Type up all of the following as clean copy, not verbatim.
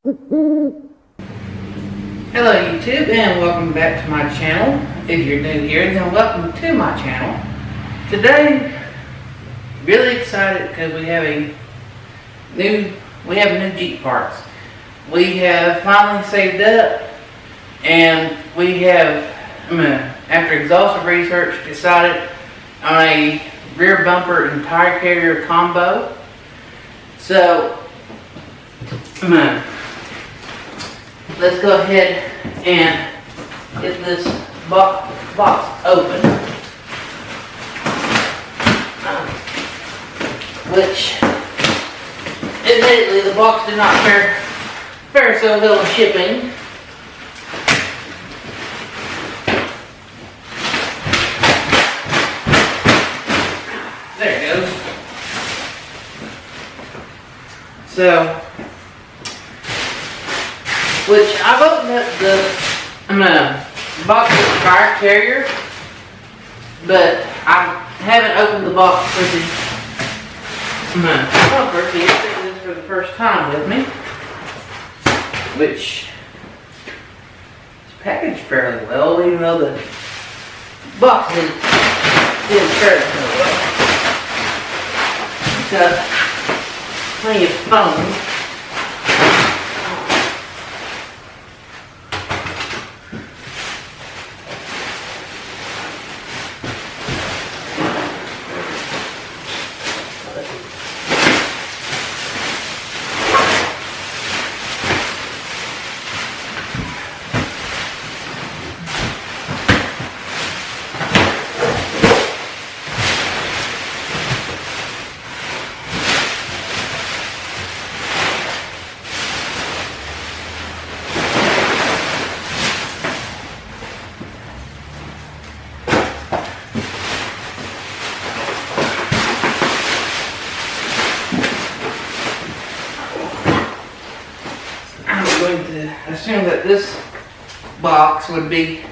Hello YouTube, and welcome back to my channel. If you're new here, then welcome to my channel. Today, really excited because we have new Jeep parts. We have finally saved up, and we have, after exhaustive research, decided on a rear bumper and tire carrier combo. So, let's go ahead and get this box open, which admittedly the box did not fare so well in shipping. There it goes. So, which I've opened up the box with the tire carrier, but I haven't opened the box for the bumper. So you're seeing this for the first time with me, which is packaged fairly well, even though the box didn't carry so well. It's got plenty of foam. Going to assume that this box would be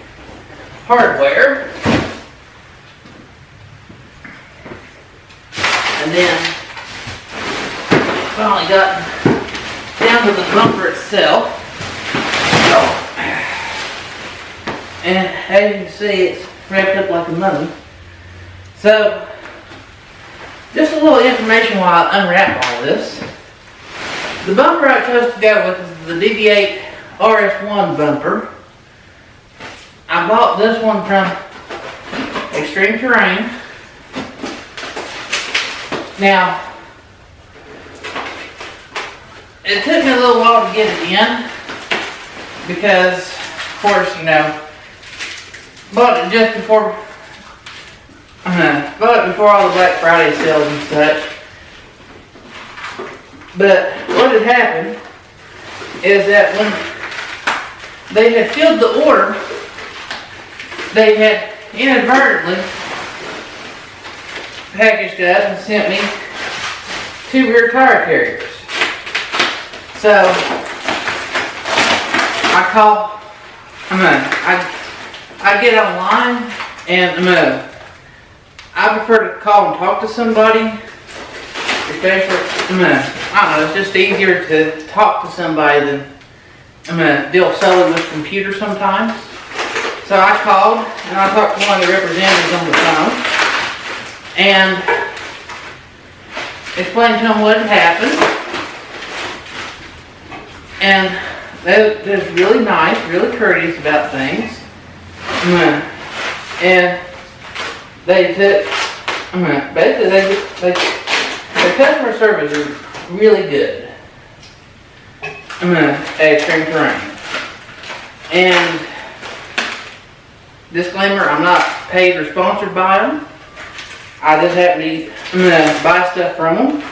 hardware, and then finally got down to the bumper itself, and as you can see, it's wrapped up like a mummy. So just a little information while I unwrap all this. The bumper I chose to go with is the DV8 RS-1 bumper. I bought this one from Extreme Terrain. Now, it took me a little while to get it in because, of course, bought it just before all the Black Friday sales and such. But what had happened is that when they had filled the order, they had inadvertently packaged up and sent me 2 rear tire carriers. So I get online, and I prefer to call and talk to somebody. Especially, I don't know, it's just easier to talk to somebody than deal solely with computers sometimes. So I called and I talked to one of the representatives on the phone and explained to them what had happened. And they're really nice, really courteous about things. And they took, basically the customer service is really good at Extreme Terrain. And disclaimer, I'm not paid or sponsored by them. I just happen to buy stuff from them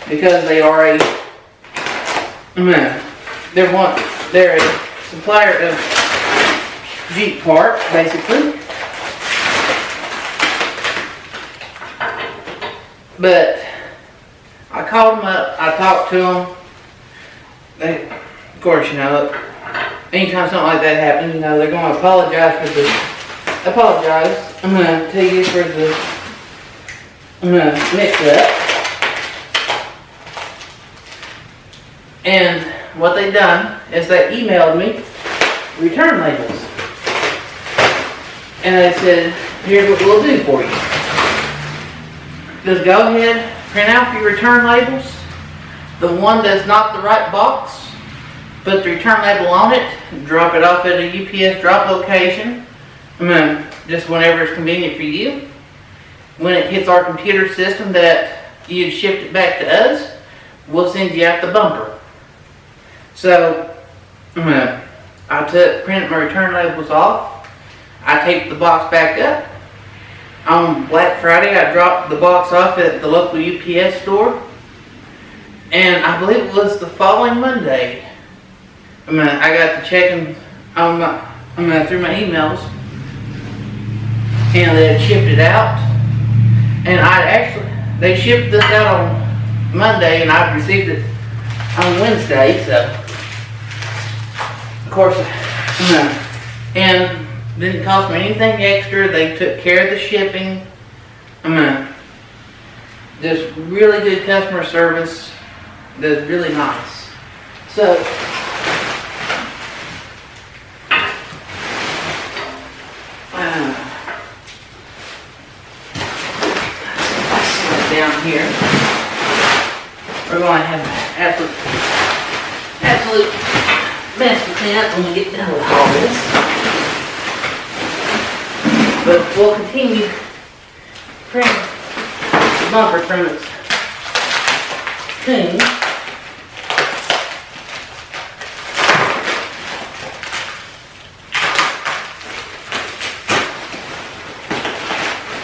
because they are they're a supplier of Jeep parts, basically. But I called them up, I talked to them. They, of course, anytime something like that happens, they're going to apologize for the I'm going to tell you for the mix up. And what they done is they emailed me return labels. And they said, here's what we'll do for you. Just go ahead, print out your return labels. The one that's not the right box, put the return label on it, drop it off at a UPS drop location. Just whenever it's convenient for you. When it hits our computer system that you shipped it back to us, we'll send you out the bumper. So, printed my return labels off. I taped the box back up. On Black Friday, I dropped the box off at the local UPS store. And I believe it was the following Monday. I got to checking on through my emails. And they had shipped it out. And they shipped this out on Monday and I received it on Wednesday. So, of course, and didn't cost me anything extra. They took care of the shipping. Just really good customer service. That's really nice. So, down here, we're going to have an absolute mess with that when we get done with all this. But we'll continue printing the bumper from its cocoon.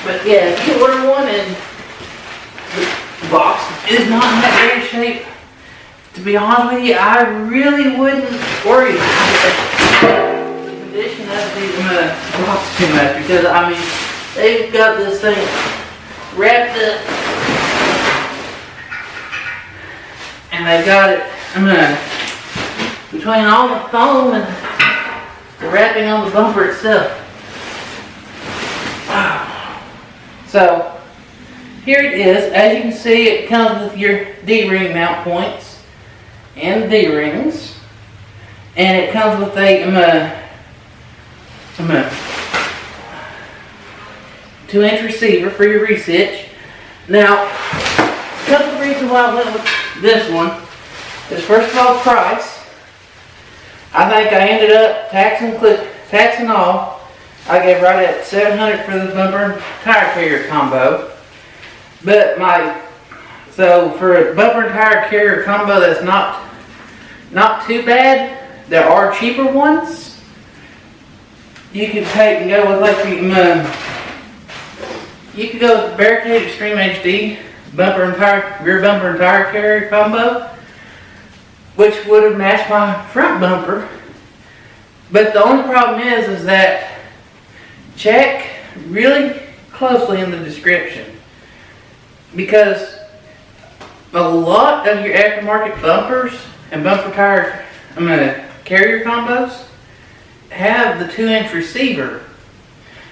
But yeah, if you order one and the box is not in that great shape, to be honest with you, I really wouldn't worry about the condition of the box too much, because they've got this thing wrapped up and they've got it between all the foam and the wrapping on the bumper itself. So here it is. As you can see, it comes with your D-ring mount points and D-rings, and it comes with a 2-inch receiver for your resitch. Now, a couple of reasons why I went with this one is, first of all, price. I think I ended up tax and all. I gave right at $700 for the bumper and tire carrier combo. But so for a bumper and tire carrier combo that's not too bad, there are cheaper ones. You can take and go with you could go with Barricade Extreme HD rear bumper and tire carrier combo, which would have matched my front bumper. But the only problem is that check really closely in the description, because a lot of your aftermarket bumpers and bumper tire carrier combos have the 2-inch receiver,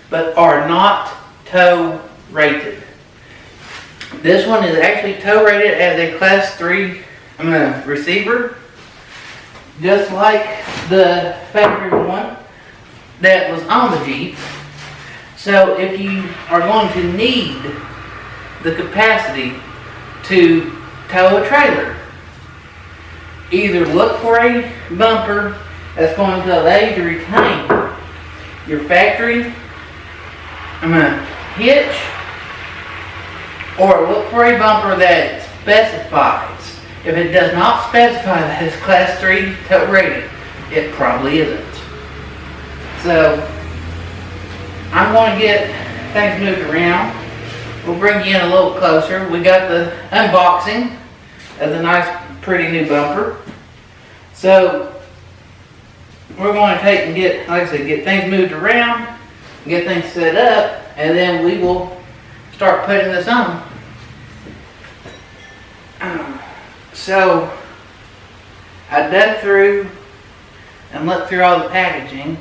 but are not tow rated. This one is actually tow rated as a class 3 receiver, just like the factory one that was on the Jeep. So if you are going to need the capacity to tow a trailer, either look for a bumper that's going to allow you to retain your factory hitch, or look for a bumper that specifies. If it does not specify that it's class 3 tow rated, it probably isn't. So I'm going to get things moved around. We'll bring you in a little closer. We got the unboxing of the nice, pretty new bumper. So we're going to take and get things moved around, get things set up, and then we will start putting this on. So I dug through and looked through all the packaging,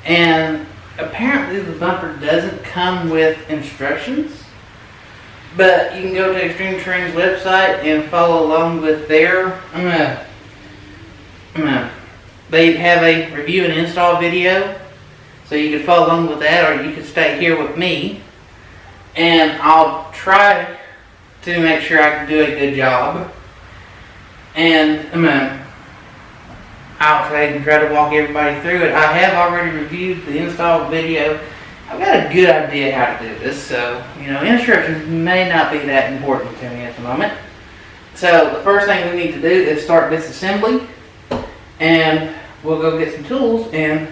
and apparently the bumper doesn't come with instructions, but you can go to Extreme Terrain's website and follow along with their they have a review and install video, so you can follow along with that, or you can stay here with me, and I'll try to make sure I can do a good job. And I'll try to walk everybody through it. I have already reviewed the install video. I've got a good idea how to do this, so instructions may not be that important to me at the moment. So the first thing we need to do is start disassembly, and we'll go get some tools and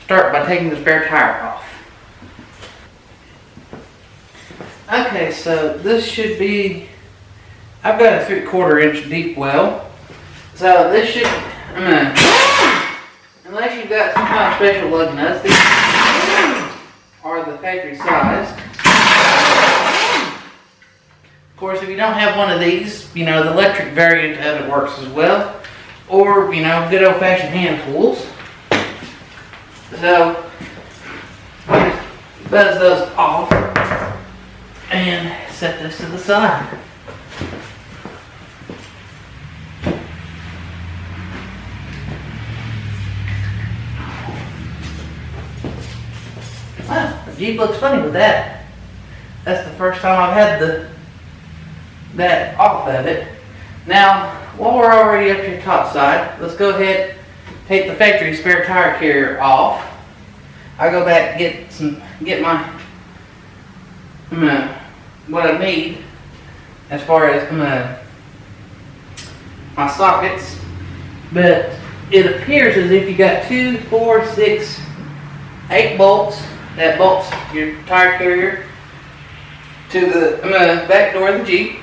start by taking the spare tire off. Okay, so this should be, I've got a 3/4 inch deep well, so this should, unless you've got some kind of special lug nuts, these are the factory size. Of course, if you don't have one of these, the electric variant of it works as well, or good old-fashioned hand tools. So buzz those off and set this to the side. Wow, the Jeep looks funny with that. That's the first time I've had that off of it. Now, while we're already up here top side, let's go ahead and take the factory spare tire carrier off. I'll go back and get my what I need as far as my sockets. But it appears as if you got 2, 4, 6, 8 bolts that bolts your tire carrier to the back door of the Jeep.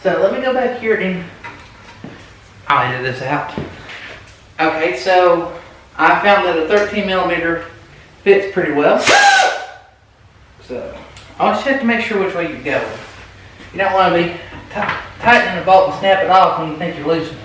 So let me go back here and I'll edit this out. Okay, so I found that a 13 millimeter fits pretty well. So I'll just have to make sure which way you go. You don't want to be tightening the bolt and snap it off when you think you're loosening it.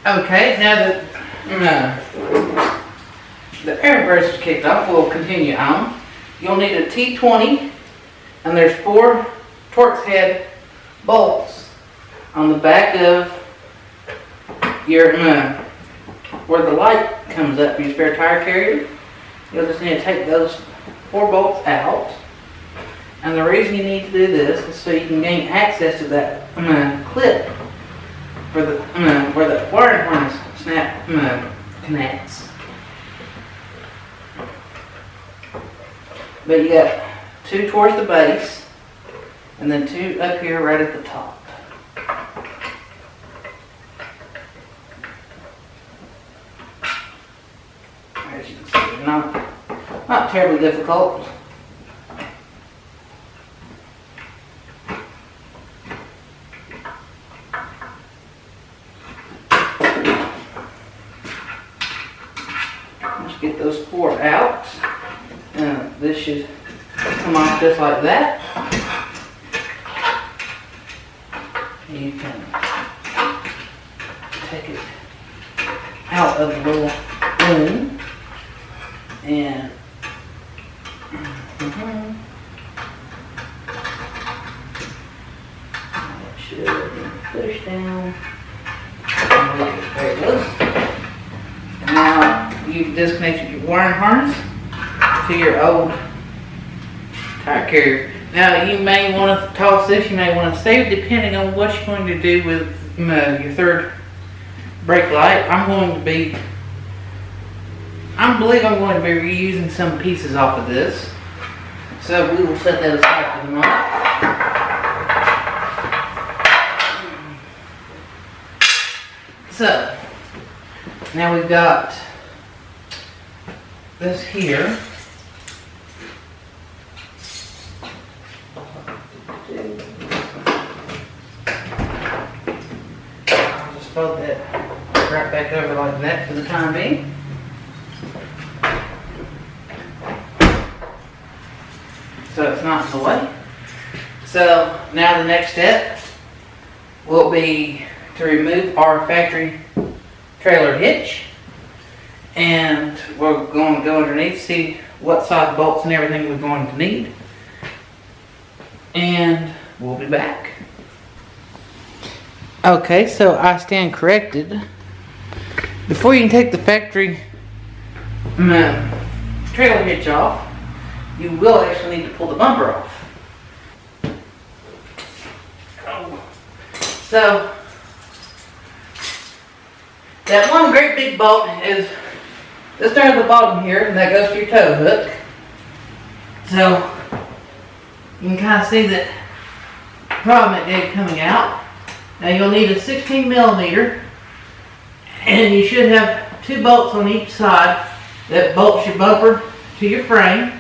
Okay, now that the air compressor is kicked off, we'll continue on. You'll need a T20, and there's 4 Torx head bolts on the back of your where the light comes up for your spare tire carrier. You'll just need to take those 4 bolts out. And the reason you need to do this is so you can gain access to that clip for the where the wiring harness snap connects. But you got 2 towards the base, and then 2 up here right at the top. As you can see, not terribly difficult. Let's get those 4 out. This should come off just like that. You can take it out of the little room and that should push down. There it goes. And now you've disconnected your wiring harness to your old tire carrier. Now you may want to toss this, you may want to save it depending on what you're going to do with your third brake light. I believe I'm going to be reusing some pieces off of this. So we will set that aside for the moment. So now we've got this here. I'll just fold that right back over like that for the time being. So it's not in the way. So now the next step will be to remove our factory trailer hitch, and we're going to go underneath, see what size bolts and everything we're going to need, and we'll be back. Okay, so I stand corrected. Before you can take the factory trailer hitch off, you will actually need to pull the bumper off. So that one great big bolt is just down at the bottom here, and that goes to your tow hook. So you can kind of see that problem it did coming out. Now you'll need a 16 millimeter, and you should have 2 bolts on each side that bolts your bumper to your frame.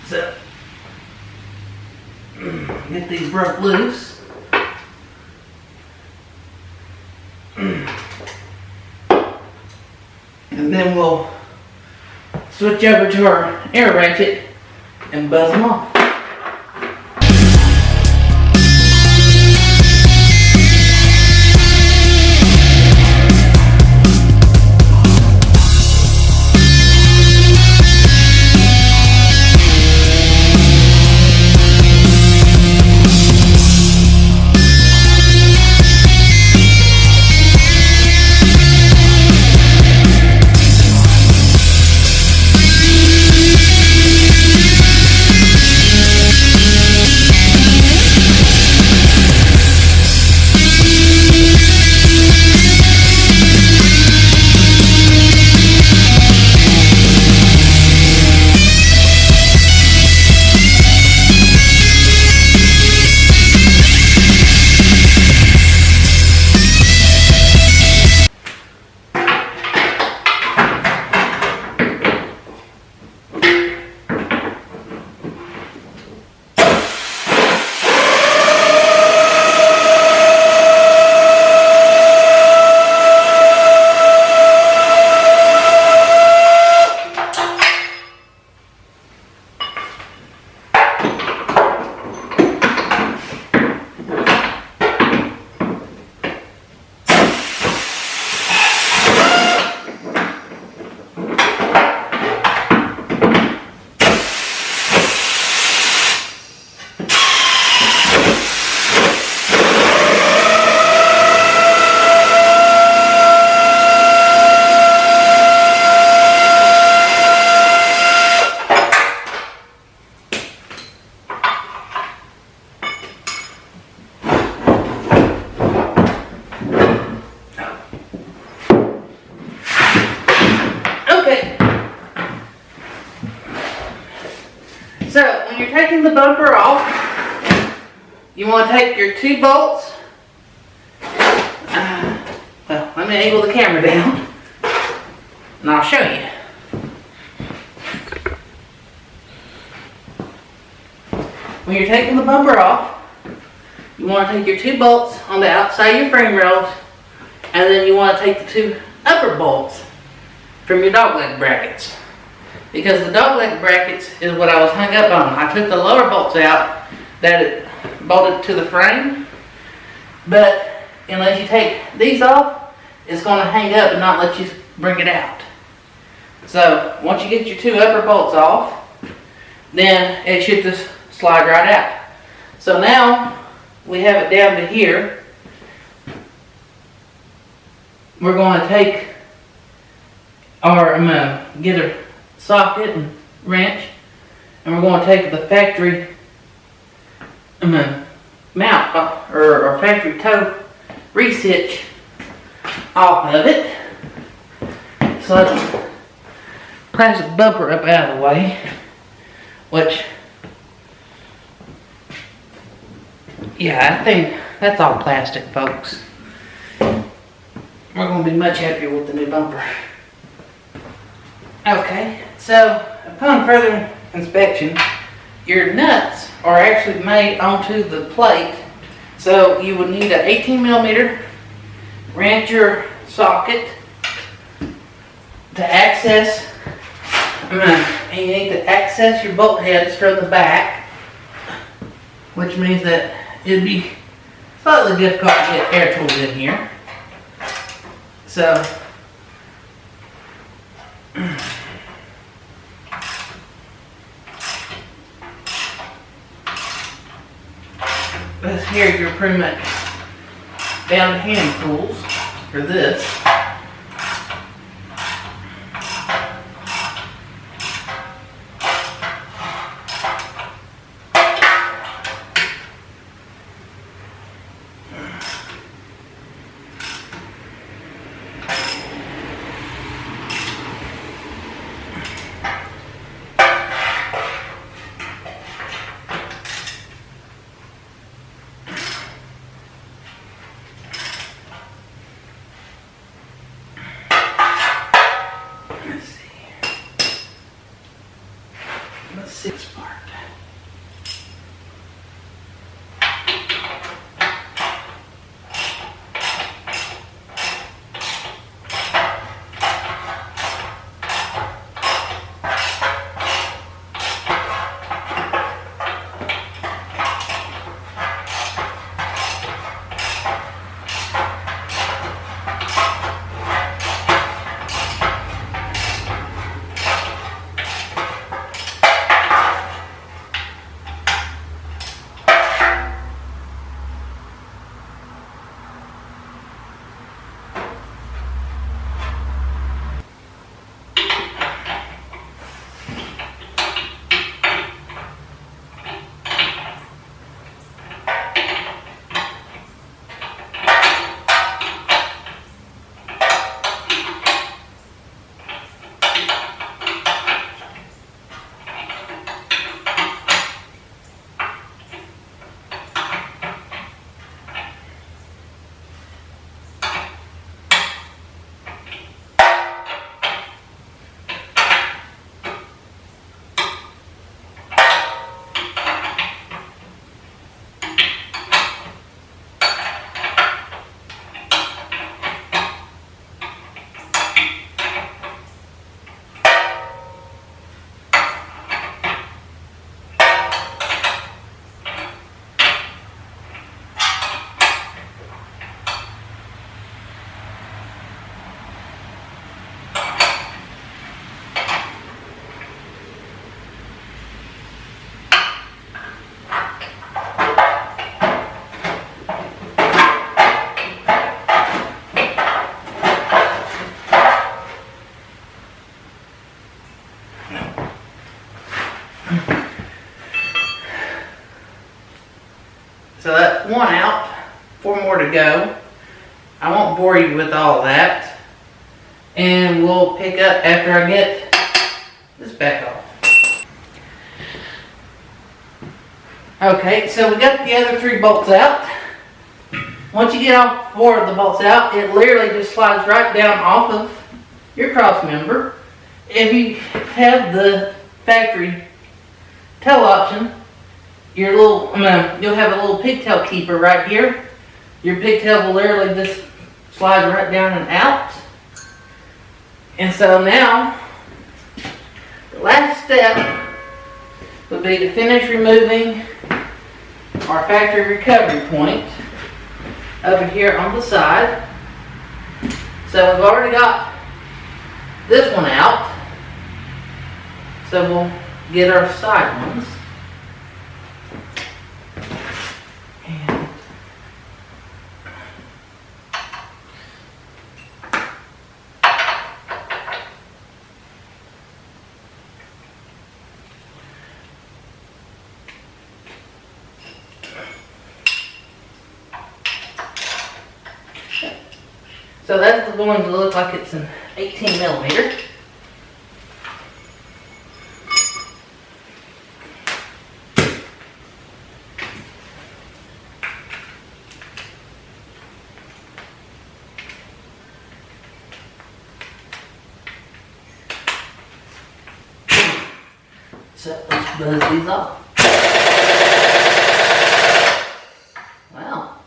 So get these broke loose. And then we'll switch over to our air ratchet and buzz them off. So when you're taking the bumper off, you want to take your 2 bolts. Well, let me angle the camera down and I'll show you. When you're taking the bumper off, you want to take your 2 bolts on the outside of your frame rails, and then you want to take the 2 upper bolts from your dogleg brackets. Because the dogleg brackets is what I was hung up on. I took the lower bolts out that it bolted to the frame, but unless you take these off, it's going to hang up and not let you bring it out. So once you get your 2 upper bolts off, then it should just slide right out. So now we have it down to here. We're going to take our get a socket and wrench, and we're going to take the factory mount or factory toe re-stitch off of it. So let's plastic bumper up out of the way, which, yeah, I think that's all plastic, folks. We're going to be much happier with the new bumper. Okay, so upon further inspection, your nuts are actually made onto the plate. So you would need an 18mm wrencher socket to access, and you need to access your bolt heads from the back, which means that it'd be slightly difficult to get air tools in here. So here you're pretty much down to hand tools for this. Let's see this part. So that's one out, 4 more to go. I won't bore you with all that. And we'll pick up after I get this back off. Okay, so we got the other 3 bolts out. Once you get all 4 of the bolts out, it literally just slides right down off of your cross member. If you have the factory tail option, your little, you'll have a little pigtail keeper right here. Your pigtail will literally just slide right down and out. And so now, the last step would be to finish removing our factory recovery point over here on the side. So we've already got this one out. So we'll get our side ones. So that's going to look like it's an 18 millimeter. So let's buzz these off. Wow.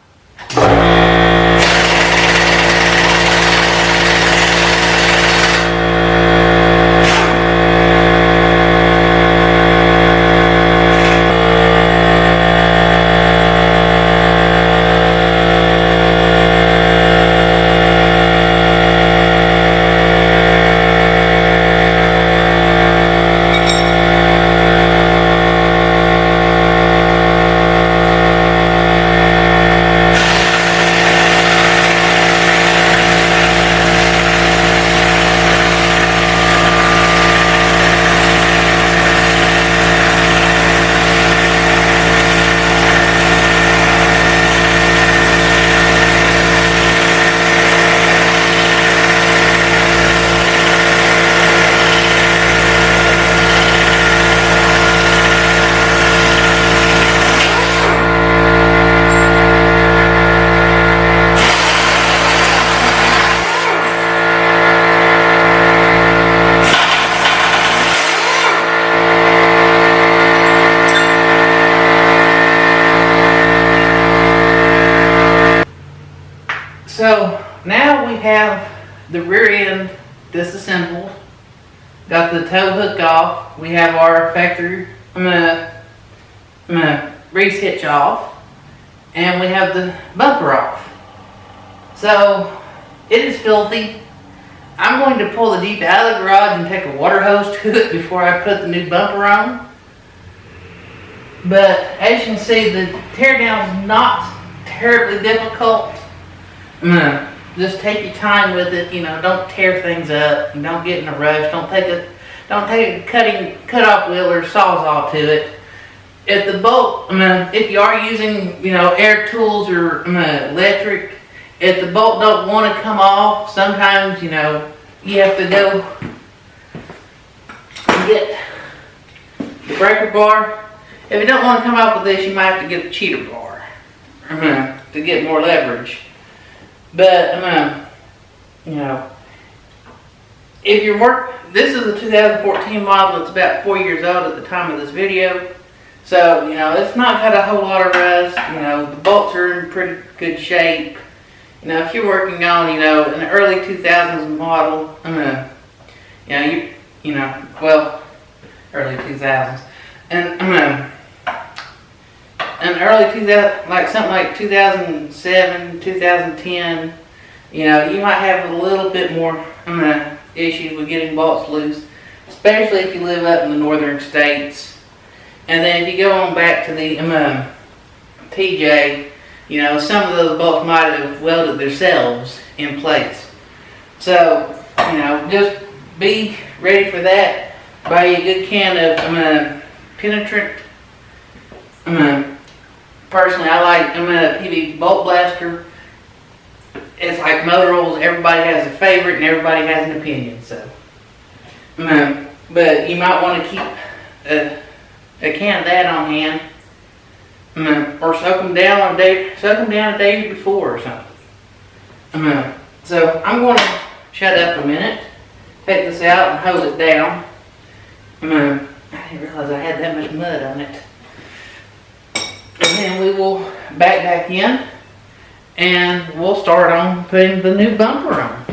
So now we have the rear end disassembled, got the tow hook off, we have our factory race hitch off, and we have the bumper off. So it is filthy. I'm going to pull the Jeep out of the garage and take a water hose to it before I put the new bumper on. But as you can see, the teardown is not terribly difficult. Just take your time with it. You know, don't tear things up. Don't get in a rush. Don't take a cut off wheel or sawzall to it. If the bolt, if you are using, you know, air tools or electric, if the bolt don't want to come off, sometimes, you know, you have to go get the breaker bar. If you don't want to come off with this, you might have to get a cheater bar to get more leverage. But, you know, if you're this is a 2014 model. It's about 4 years old at the time of this video. So, you know, it's not had a whole lot of rust. You know, the bolts are in pretty good shape. You know, if you're working on, you know, an early 2000s model, early 2000s. And, an early 2000, like something like 2007, 2010, you know, you might have a little bit more issues with getting bolts loose, especially if you live up in the northern states. And then if you go on back to the TJ, you know, some of those bolts might have welded themselves in place. So, you know, just be ready for that. Buy you a good can of penetrant. Personally, I like PV bolt blaster. It's like motor oils. Everybody has a favorite and everybody has an opinion. So, but you might want to keep a can of that on hand, or soak them down a day before or something. So I'm going to shut up a minute, take this out and hose it down. I didn't realize I had that much mud on it. And then we will back in and we'll start on putting the new bumper on.